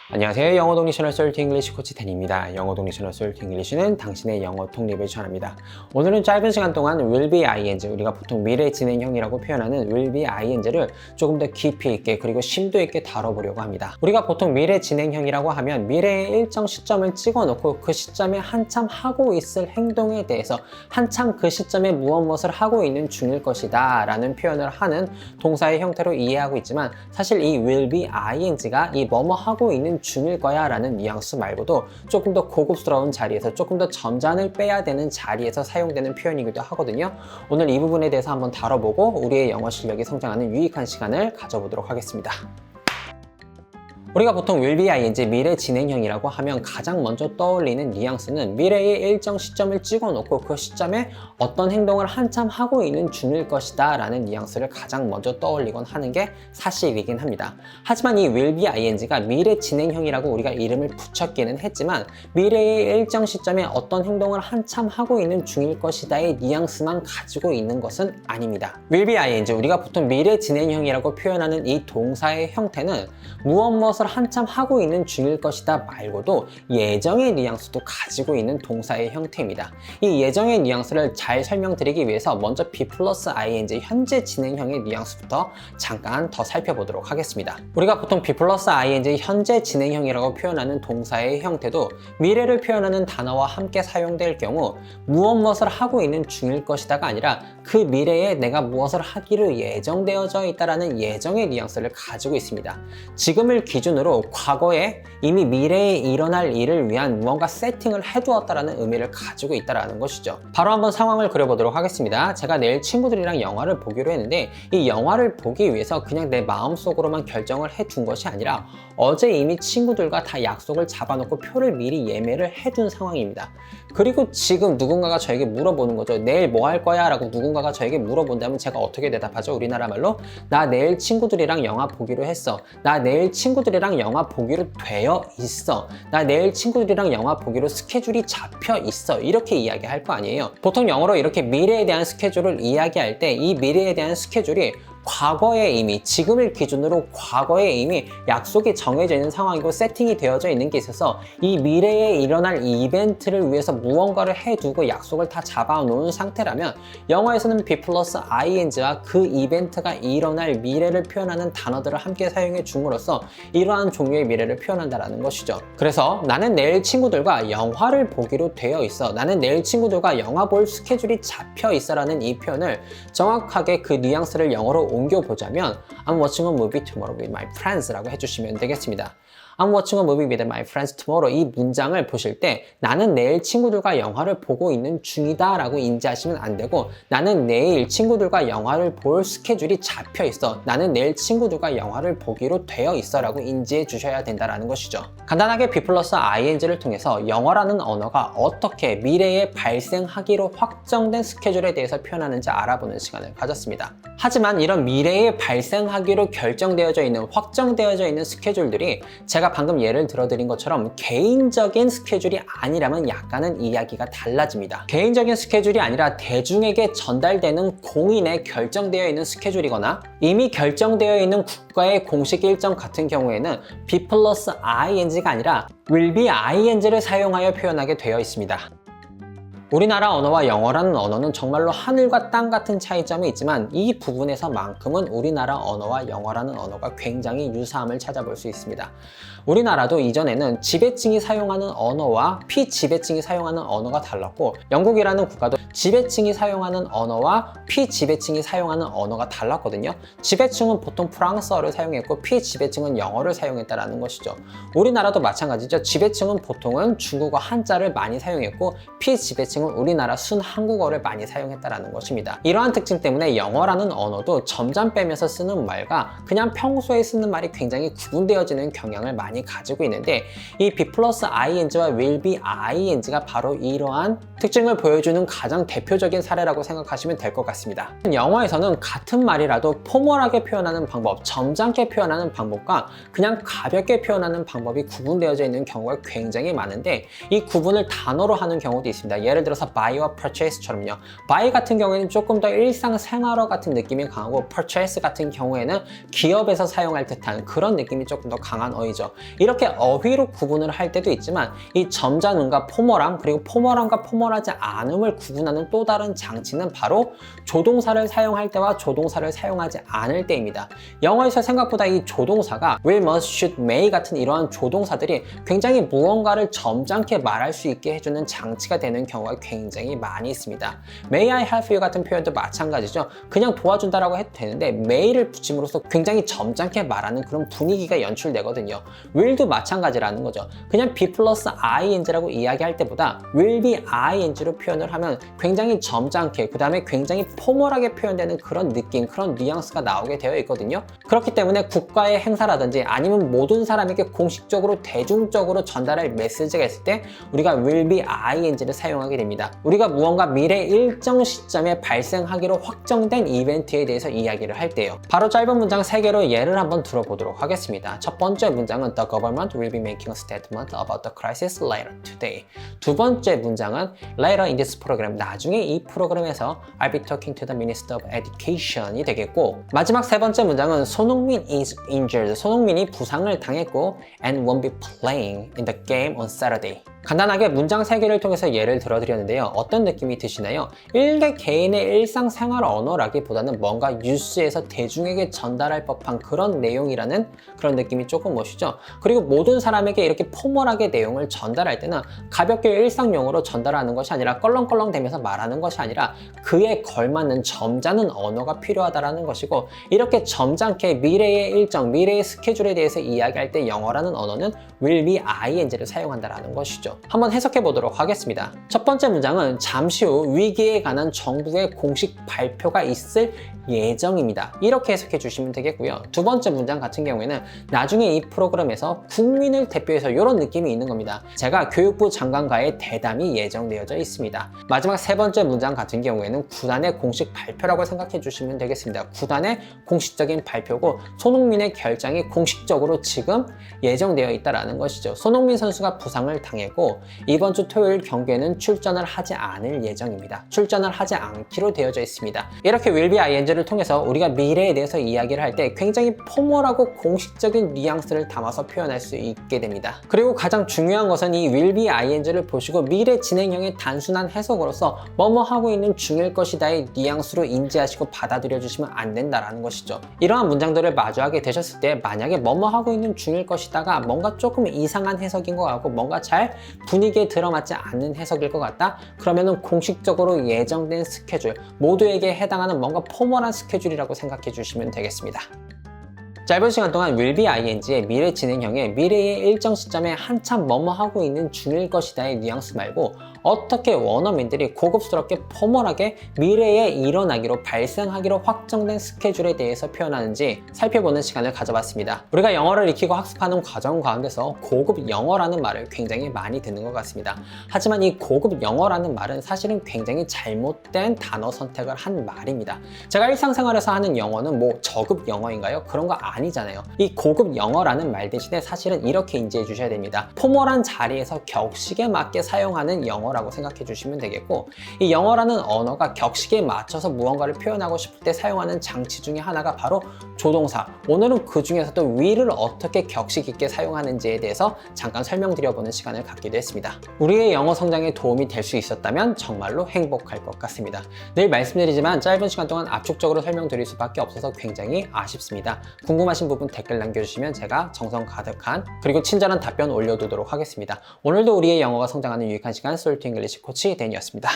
안녕하세요. 영어 동리셔널 솔트 잉글리시 코치 댄입니다. 영어 동리셔널 솔트 잉글리시는 당신의 영어 통립을 전합니다. 오늘은 짧은 시간 동안 will be ing, 우리가 보통 미래 진행형이라고 표현하는 will be ing를 조금 더 깊이 있게 그리고 심도 있게 다뤄보려고 합니다. 우리가 보통 미래 진행형이라고 하면 미래의 일정 시점을 찍어놓고 그 시점에 한참 하고 있을 행동에 대해서 한참 그 시점에 무엇을 하고 있는 중일 것이다 라는 표현을 하는 동사의 형태로 이해하고 있지만, 사실 이 will be ing가 이 뭐뭐 하고 있는 중일 거야 라는 뉘앙스 말고도 조금 더 고급스러운 자리에서, 조금 더 점잔을 빼야 되는 자리에서 사용되는 표현이기도 하거든요. 오늘 이 부분에 대해서 한번 다뤄보고 우리의 영어 실력이 성장하는 유익한 시간을 가져보도록 하겠습니다. 우리가 보통 will be ing, 미래 진행형이라고 하면 가장 먼저 떠올리는 뉘앙스는 미래의 일정 시점을 찍어놓고 그 시점에 어떤 행동을 한참 하고 있는 중일 것이다 라는 뉘앙스를 가장 먼저 떠올리곤 하는 게 사실이긴 합니다. 하지만 이 will be ing가 미래 진행형이라고 우리가 이름을 붙였기는 했지만, 미래의 일정 시점에 어떤 행동을 한참 하고 있는 중일 것이다의 뉘앙스만 가지고 있는 것은 아닙니다. will be ing, 우리가 보통 미래 진행형이라고 표현하는 이 동사의 형태는 무엇을 한참 하고 있는 중일 것이다 말고도 예정의 뉘앙스도 가지고 있는 동사의 형태입니다. 이 예정의 뉘앙스를 잘 설명드리기 위해서 먼저 be 플러스 ing, 현재 진행형의 뉘앙스부터 잠깐 더 살펴보도록 하겠습니다. 우리가 보통 be 플러스 ing, 현재 진행형이라고 표현하는 동사의 형태도 미래를 표현하는 단어와 함께 사용될 경우 무엇을 하고 있는 중일 것이다가 아니라 그 미래에 내가 무엇을 하기로 예정되어져 있다라는 예정의 뉘앙스를 가지고 있습니다. 지금을 기준으로 과거에 이미 미래에 일어날 일을 위한 무언가 세팅을 해두었다라는 의미를 가지고 있다는 것이죠. 바로 한번 상황을 그려보도록 하겠습니다. 제가 내일 친구들이랑 영화를 보기로 했는데, 이 영화를 보기 위해서 그냥 내 마음속으로만 결정을 해둔 것이 아니라 어제 이미 친구들과 다 약속을 잡아놓고 표를 미리 예매를 해둔 상황입니다. 그리고 지금 누군가가 저에게 물어보는 거죠. 내일 뭐 할 거야? 라고 누군가가 저에게 물어본다면 제가 어떻게 대답하죠? 우리나라 말로 나 내일 친구들이랑 영화 보기로 했어. 나 내일 친구들이랑 영화 보기로 되어 있어. 나 내일 친구들이랑 영화 보기로 스케줄이 잡혀 있어. 이렇게 이야기할 거 아니에요. 보통 영어로 이렇게 미래에 대한 스케줄을 이야기할 때 이 미래에 대한 스케줄이 과거에 이미, 지금을 기준으로 과거에 이미 약속이 정해져 있는 상황이고 세팅이 되어져 있는 게 있어서 이 미래에 일어날 이 이벤트를 위해서 무언가를 해두고 약속을 다 잡아놓은 상태라면, 영어에서는 be 플러스 ing와 그 이벤트가 일어날 미래를 표현하는 단어들을 함께 사용해 줌으로써 이러한 종류의 미래를 표현한다는 것이죠. 그래서 나는 내일 친구들과 영화를 보기로 되어 있어, 나는 내일 친구들과 영화 볼 스케줄이 잡혀 있어 라는 이 표현을 정확하게 그 뉘앙스를 영어로 옮겨보자면 I'm watching a movie tomorrow with my friends 라고 해주시면 되겠습니다. I'm watching a movie with my friends tomorrow, 이 문장을 보실 때 나는 내일 친구들과 영화를 보고 있는 중이다 라고 인지하시면 안 되고, 나는 내일 친구들과 영화를 볼 스케줄이 잡혀 있어, 나는 내일 친구들과 영화를 보기로 되어 있어 라고 인지해 주셔야 된다는 것이죠. 간단하게 be 플러스 ing를 통해서 영어라는 언어가 어떻게 미래에 발생하기로 확정된 스케줄에 대해서 표현하는지 알아보는 시간을 가졌습니다. 하지만 이런 미래에 발생하기로 결정되어져 있는, 확정되어져 있는 스케줄들이 제가 방금 예를 들어드린 것처럼 개인적인 스케줄이 아니라면 약간은 이야기가 달라집니다. 개인적인 스케줄이 아니라 대중에게 전달되는 공인에 결정되어 있는 스케줄이거나 이미 결정되어 있는 국가의 공식 일정 같은 경우에는 be 플러스 ing가 아니라 will be ing를 사용하여 표현하게 되어 있습니다. 우리나라 언어와 영어라는 언어는 정말로 하늘과 땅 같은 차이점이 있지만, 이 부분에서만큼은 우리나라 언어와 영어라는 언어가 굉장히 유사함을 찾아볼 수 있습니다. 우리나라도 이전에는 지배층이 사용하는 언어와 피지배층이 사용하는 언어가 달랐고, 영국이라는 국가도 지배층이 사용하는 언어와 피지배층이 사용하는 언어가 달랐거든요. 지배층은 보통 프랑스어를 사용했고 피지배층은 영어를 사용했다는 것이죠. 우리나라도 마찬가지죠. 지배층은 보통은 중국어 한자를 많이 사용했고 피지배층은 우리나라 순 한국어를 많이 사용했다는 것입니다. 이러한 특징 때문에 영어라는 언어도 점점 빼면서 쓰는 말과 그냥 평소에 쓰는 말이 굉장히 구분되어지는 경향을 많이 가지고 있는데, 이 be 플러스 ing와 will be ing가 바로 이러한 특징을 보여주는 가장 대표적인 사례라고 생각하시면 될 것 같습니다. 영어에서는 같은 말이라도 포멀하게 표현하는 방법, 점잖게 표현하는 방법과 그냥 가볍게 표현하는 방법이 구분되어져 있는 경우가 굉장히 많은데, 이 구분을 단어로 하는 경우도 있습니다. 예를 들어서 buy와 purchase처럼요. buy 같은 경우에는 조금 더 일상생활어 같은 느낌이 강하고 purchase 같은 경우에는 기업에서 사용할 듯한 그런 느낌이 조금 더 강한 어휘죠. 이렇게 어휘로 구분을 할 때도 있지만 이 점자음과 포멀함 그리고 포멀함과 포멀하지 않음을 구분하는 또 다른 장치는 바로 조동사를 사용할 때와 조동사를 사용하지 않을 때입니다. 영어에서 생각보다 이 조동사가 will, must, should, may 같은 이러한 조동사들이 굉장히 무언가를 점잖게 말할 수 있게 해주는 장치가 되는 경우가 굉장히 많이 있습니다. May I help you 같은 표현도 마찬가지죠. 그냥 도와준다라고 해도 되는데 may를 붙임으로써 굉장히 점잖게 말하는 그런 분위기가 연출되거든요. will도 마찬가지라는 거죠. 그냥 be 플러스 ing라고 이야기할 때보다 will be ing로 표현을 하면 굉장히 점잖게 그 다음에 굉장히 포멀하게 표현되는 그런 느낌, 그런 뉘앙스가 나오게 되어 있거든요. 그렇기 때문에 국가의 행사라든지 아니면 모든 사람에게 공식적으로 대중적으로 전달할 메시지가 있을 때 우리가 will be ing를 사용하게 됩니다. 우리가 무언가 미래 일정 시점에 발생하기로 확정된 이벤트에 대해서 이야기를 할 때요. 바로 짧은 문장 3개로 예를 한번 들어보도록 하겠습니다. 첫 번째 문장은 The government will be making a statement about the crisis later today. 두 번째 문장은 Later in this program, 나중에 이 프로그램에서 I'll be talking to the Minister of Education이 되겠고, 마지막 세 번째 문장은 손흥민 is injured. 손흥민이 부상을 당했고 and won't be playing in the game on Saturday. 간단하게 문장 3개를 통해서 예를 들어드렸는데요. 어떤 느낌이 드시나요? 일개 개인의 일상생활 언어라기보다는 뭔가 뉴스에서 대중에게 전달할 법한 그런 내용이라는 그런 느낌이 조금 오시죠? 그리고 모든 사람에게 이렇게 포멀하게 내용을 전달할 때는 가볍게 일상용어로 전달하는 것이 아니라 껄렁껄렁 대면서 말하는 것이 아니라 그에 걸맞는 점잖은 언어가 필요하다는 것이고, 이렇게 점잖게 미래의 일정, 미래의 스케줄에 대해서 이야기할 때 영어라는 언어는 will be ing를 사용한다는 것이죠. 한번 해석해 보도록 하겠습니다. 첫 번째 문장은 잠시 후 위기에 관한 정부의 공식 발표가 있을 예정입니다. 이렇게 해석해 주시면 되겠고요. 두 번째 문장 같은 경우에는 나중에 이 프로그램에서 국민을 대표해서 이런 느낌이 있는 겁니다. 제가 교육부 장관과의 대담이 예정되어져 있습니다. 마지막 세 번째 문장 같은 경우에는 구단의 공식 발표라고 생각해 주시면 되겠습니다. 구단의 공식적인 발표고 손흥민의 결장이 공식적으로 지금 예정되어 있다는 것이죠. 손흥민 선수가 부상을 당했고 이번 주 토요일 경기에는 출전을 하지 않을 예정입니다. 출전을 하지 않기로 되어져 있습니다. 이렇게 will be ing를 통해서 우리가 미래에 대해서 이야기를 할 때 굉장히 포멀하고 공식적인 뉘앙스를 담아서 표현할 수 있게 됩니다. 그리고 가장 중요한 것은 이 will be ing를 보시고 미래 진행형의 단순한 해석으로서 뭐뭐 하고 있는 중일 것이다의 뉘앙스로 인지하시고 받아들여 주시면 안 된다는 것이죠. 이러한 문장들을 마주하게 되셨을 때 만약에 뭐뭐 하고 있는 중일 것이다가 뭔가 조금 이상한 해석인 것 같고 뭔가 잘 분위기에 들어맞지 않는 해석일 것 같다? 그러면은 공식적으로 예정된 스케줄, 모두에게 해당하는 뭔가 포멀한 스케줄이라고 생각해 주시면 되겠습니다. 짧은 시간 동안 will be ing의 미래 진행형의 미래의 일정 시점에 한참 뭐뭐 하고 있는 중일 것이다의 뉘앙스 말고 어떻게 원어민들이 고급스럽게 포멀하게 미래에 일어나기로 발생하기로 확정된 스케줄에 대해서 표현하는지 살펴보는 시간을 가져봤습니다. 우리가 영어를 익히고 학습하는 과정 가운데서 고급 영어라는 말을 굉장히 많이 듣는 것 같습니다. 하지만 이 고급 영어라는 말은 사실은 굉장히 잘못된 단어 선택을 한 말입니다. 제가 일상생활에서 하는 영어는 뭐 저급 영어인가요? 그런 거 아니잖아요. 이 고급 영어라는 말 대신에 사실은 이렇게 인지해 주셔야 됩니다. 포멀한 자리에서 격식에 맞게 사용하는 영어라고 생각해 주시면 되겠고, 이 영어라는 언어가 격식에 맞춰서 무언가를 표현하고 싶을 때 사용하는 장치 중에 하나가 바로 조동사. 오늘은 그 중에서도 will을 어떻게 격식 있게 사용하는지에 대해서 잠깐 설명드려보는 시간을 갖기도 했습니다. 우리의 영어 성장에 도움이 될 수 있었다면 정말로 행복할 것 같습니다. 늘 말씀드리지만 짧은 시간 동안 압축적으로 설명드릴 수밖에 없어서 굉장히 아쉽습니다. 궁금하신 부분 댓글 남겨주시면 제가 정성 가득한 그리고 친절한 답변 올려두도록 하겠습니다. 오늘도 우리의 영어가 성장하는 유익한 시간 솔트 잉글리시 코치 댄이었습니다.